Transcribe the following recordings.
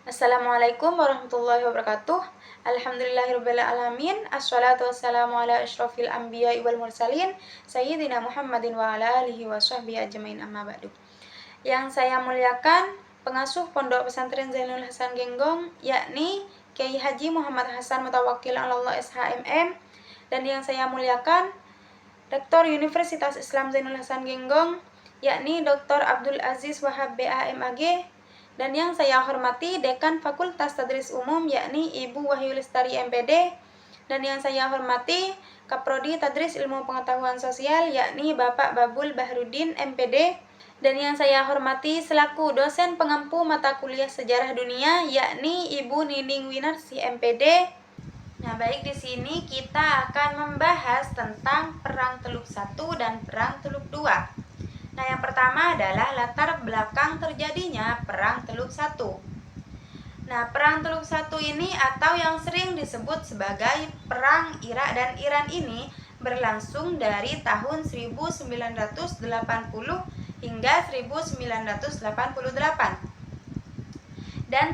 Assalamualaikum warahmatullahi wabarakatuh. Alhamdulillahirabbil alamin. Assalatu wassalamu ala asyrofil anbiya'i wal mursalin sayyidina Muhammadin wa ala alihi wa sahbihi ajmain, amma ba'du. Yang saya muliakan pengasuh Pondok Pesantren Zainul Hasan Genggong, yakni Kiai Haji Muhammad Hasan Mutawakkil Allah SHMM, dan yang saya muliakan Rektor Universitas Islam Zainul Hasan Genggong, yakni Dr. Abdul Aziz Wahab BAMAG, dan yang saya hormati Dekan Fakultas Tadris Umum, yakni Ibu Wahyu Lestari MPD, dan yang saya hormati Kaprodi Tadris Ilmu Pengetahuan Sosial, yakni Bapak Babul Bahrudin MPD, dan yang saya hormati selaku dosen pengampu mata kuliah Sejarah Dunia, yakni Ibu Nining Winarsi MPD. Nah, baik, di sini kita akan membahas tentang Perang Teluk I dan Perang Teluk II. Nah, yang pertama adalah latar belakang terjadinya Perang Teluk I. Nah, Perang Teluk I ini atau yang sering disebut sebagai Perang Irak dan Iran ini berlangsung dari tahun 1980 hingga 1988 dan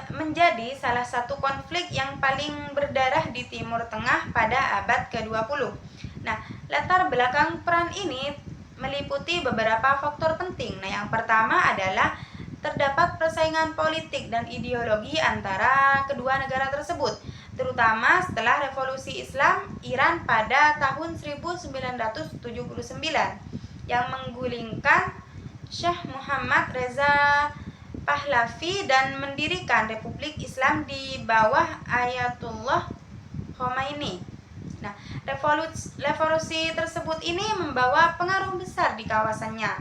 menjadi salah satu konflik yang paling berdarah di Timur Tengah pada abad ke-20. Nah, latar belakang perang ini meliputi beberapa faktor penting. Nah, yang pertama adalah terdapat persaingan politik dan ideologi antara kedua negara tersebut, terutama setelah Revolusi Islam Iran pada tahun 1979 yang menggulingkan Syekh Muhammad Reza Pahlavi dan mendirikan Republik Islam di bawah Ayatullah Khomeini. Nah, revolusi tersebut ini membawa pengaruh besar di kawasannya,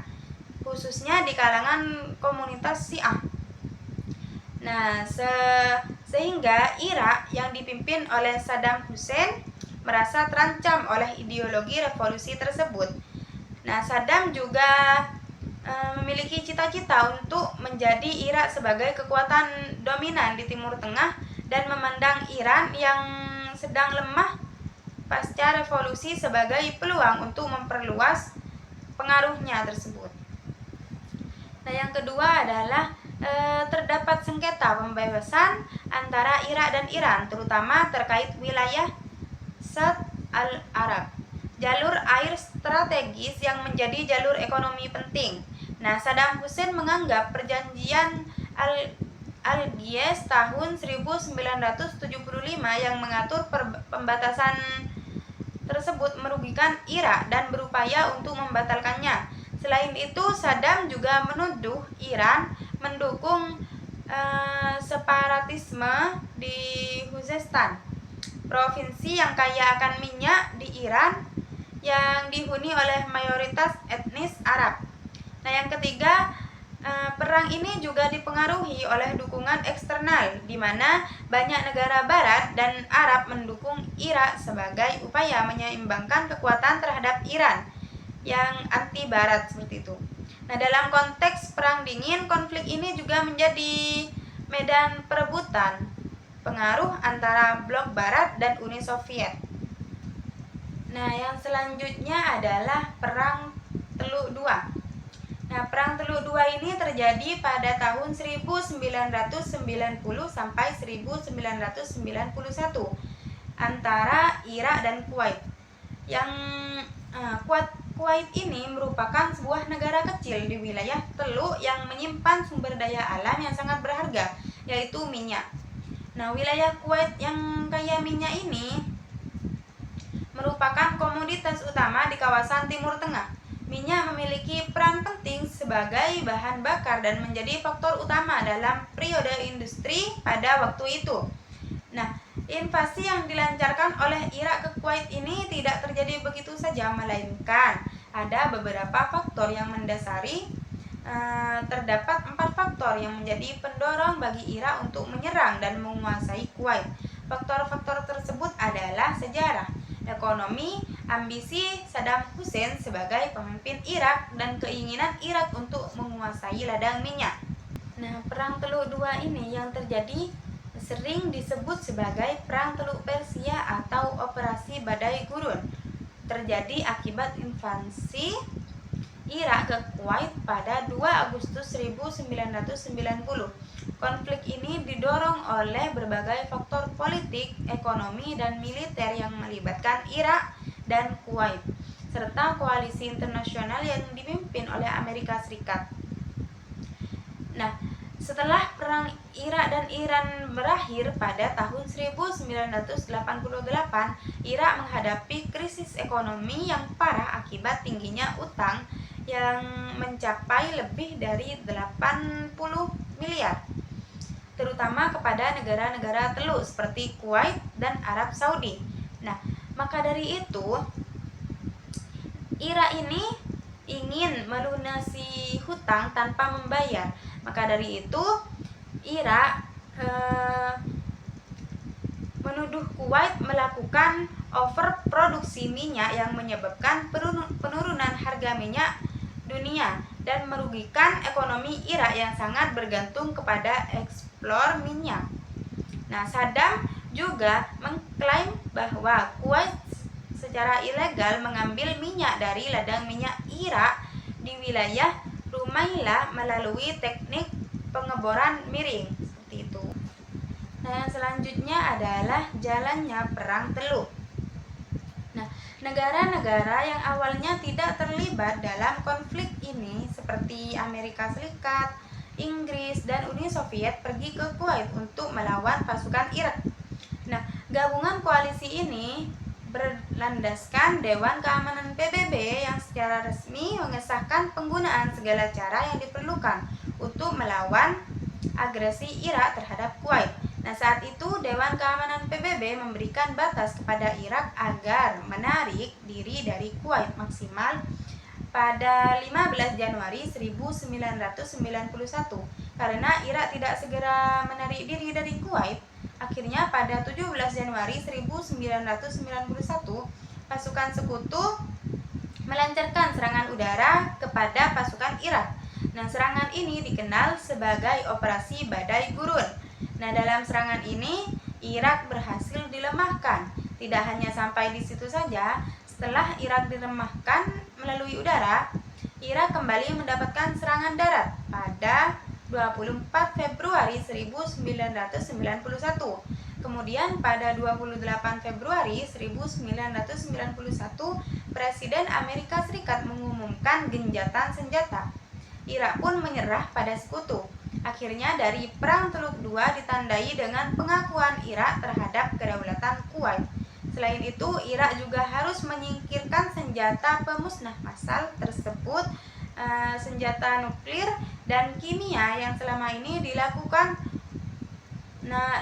khususnya di kalangan komunitas Syiah. Nah, sehingga Irak yang dipimpin oleh Saddam Hussein merasa terancam oleh ideologi revolusi tersebut. Nah, Saddam juga memiliki cita-cita untuk menjadi Irak sebagai kekuatan dominan di Timur Tengah dan memandang Iran yang sedang lemah pasca revolusi sebagai peluang untuk memperluas pengaruhnya tersebut. Nah, yang kedua adalah terdapat sengketa pembebasan antara Irak dan Iran, terutama terkait wilayah Shatt al-Arab, jalur air strategis yang menjadi jalur ekonomi penting. Nah, Saddam Hussein menganggap perjanjian Algiers tahun 1975 yang mengatur pembatasan tersebut merugikan Irak dan berupaya untuk membatalkannya. Selain itu, Saddam juga menuduh Iran mendukung separatisme di Khuzestan, provinsi yang kaya akan minyak di Iran yang dihuni oleh mayoritas etnis Arab. Nah, yang ketiga, perang ini juga dipengaruhi oleh dukungan eksternal, di mana banyak negara Barat dan Arab mendukung Irak sebagai upaya menyeimbangkan kekuatan terhadap Iran yang anti-Barat seperti itu. Nah, dalam konteks Perang Dingin, konflik ini juga menjadi medan perebutan pengaruh antara blok Barat dan Uni Soviet. Nah, yang selanjutnya adalah Perang Teluk II. Nah, Perang Teluk II ini terjadi pada tahun 1990 sampai 1991 antara Irak dan Kuwait. Yang Kuwait ini merupakan sebuah negara kecil di wilayah teluk yang menyimpan sumber daya alam yang sangat berharga, yaitu minyak. Nah, wilayah Kuwait yang kaya minyak ini merupakan komoditas utama di kawasan Timur Tengah. Minyak memiliki peran penting sebagai bahan bakar dan menjadi faktor utama dalam periode industri pada waktu itu. Nah, invasi yang dilancarkan oleh Irak ke Kuwait ini tidak terjadi begitu saja, melainkan ada beberapa faktor yang mendasari. Terdapat 4 faktor yang menjadi pendorong bagi Irak untuk menyerang dan menguasai Kuwait. Faktor-faktor tersebut adalah sejarah, ekonomi, ambisi Saddam Hussein sebagai pemimpin Irak, dan keinginan Irak untuk menguasai ladang minyak. Nah, Perang Teluk II ini yang terjadi sering disebut sebagai Perang Teluk Persia atau Operasi Badai Gurun. Terjadi akibat invasi Irak ke Kuwait pada 2 Agustus 1990. Konflik ini didorong oleh berbagai faktor politik, ekonomi, dan militer yang melibatkan Irak dan Kuwait, serta koalisi internasional yang dipimpin oleh Amerika Serikat. Nah, setelah perang Irak dan Iran berakhir pada tahun 1988, Irak menghadapi krisis ekonomi yang parah akibat tingginya utang yang mencapai lebih dari 80 miliar, terutama kepada negara-negara teluk seperti Kuwait dan Arab Saudi. Nah, maka dari itu Irak ini ingin melunasi hutang tanpa membayar. Maka dari itu Irak menuduh Kuwait melakukan overproduksi minyak yang menyebabkan penurunan harga minyak dunia dan merugikan ekonomi Irak yang sangat bergantung kepada ekspor minyak. Nah, Saddam juga mengklaim bahwa Kuwait secara ilegal mengambil minyak dari ladang minyak Irak di wilayah Rumaila melalui teknik pengeboran miring seperti itu. Nah, yang selanjutnya adalah jalannya perang teluk. Nah, negara-negara yang awalnya tidak terlibat dalam konflik ini seperti Amerika Serikat, Inggris, dan Uni Soviet pergi ke Kuwait untuk melawan pasukan Irak. Nah, gabungan koalisi ini berlandaskan Dewan Keamanan PBB yang secara resmi mengesahkan penggunaan segala cara yang diperlukan untuk melawan agresi Irak terhadap Kuwait. Nah, saat itu Dewan Keamanan PBB memberikan batas kepada Irak agar menarik diri dari Kuwait maksimal pada 15 Januari 1991. Karena Irak tidak segera menarik diri dari Kuwait, akhirnya pada 17 Januari 1991 pasukan sekutu melancarkan serangan udara kepada pasukan Irak. Nah, serangan ini dikenal sebagai Operasi Badai Gurun. Nah, dalam serangan ini Irak berhasil dilemahkan. Tidak hanya sampai di situ saja, setelah Irak dilemahkan melalui udara, Irak kembali mendapatkan serangan darat pada 24 Februari 1991. Kemudian pada 28 Februari 1991, Presiden Amerika Serikat mengumumkan gencatan senjata. Irak pun menyerah pada sekutu. Akhirnya dari Perang Teluk II ditandai dengan pengakuan Irak terhadap kedaulatan Kuwait. Selain itu, Irak juga harus menyingkirkan senjata pemusnah massal tersebut, senjata nuklir dan kimia yang selama ini dilakukan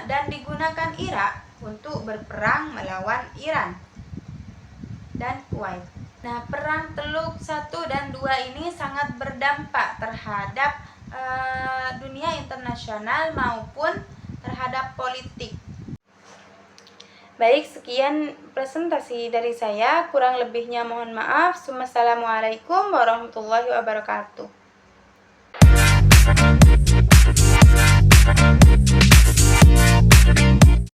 dan digunakan Irak untuk berperang melawan Iran dan Kuwait. Nah, perang Teluk 1 dan 2 ini sangat berdampak terhadap dunia internasional maupun terhadap politik. Baik, sekian presentasi dari saya. Kurang lebihnya mohon maaf. Wassalamualaikum warahmatullahi wabarakatuh.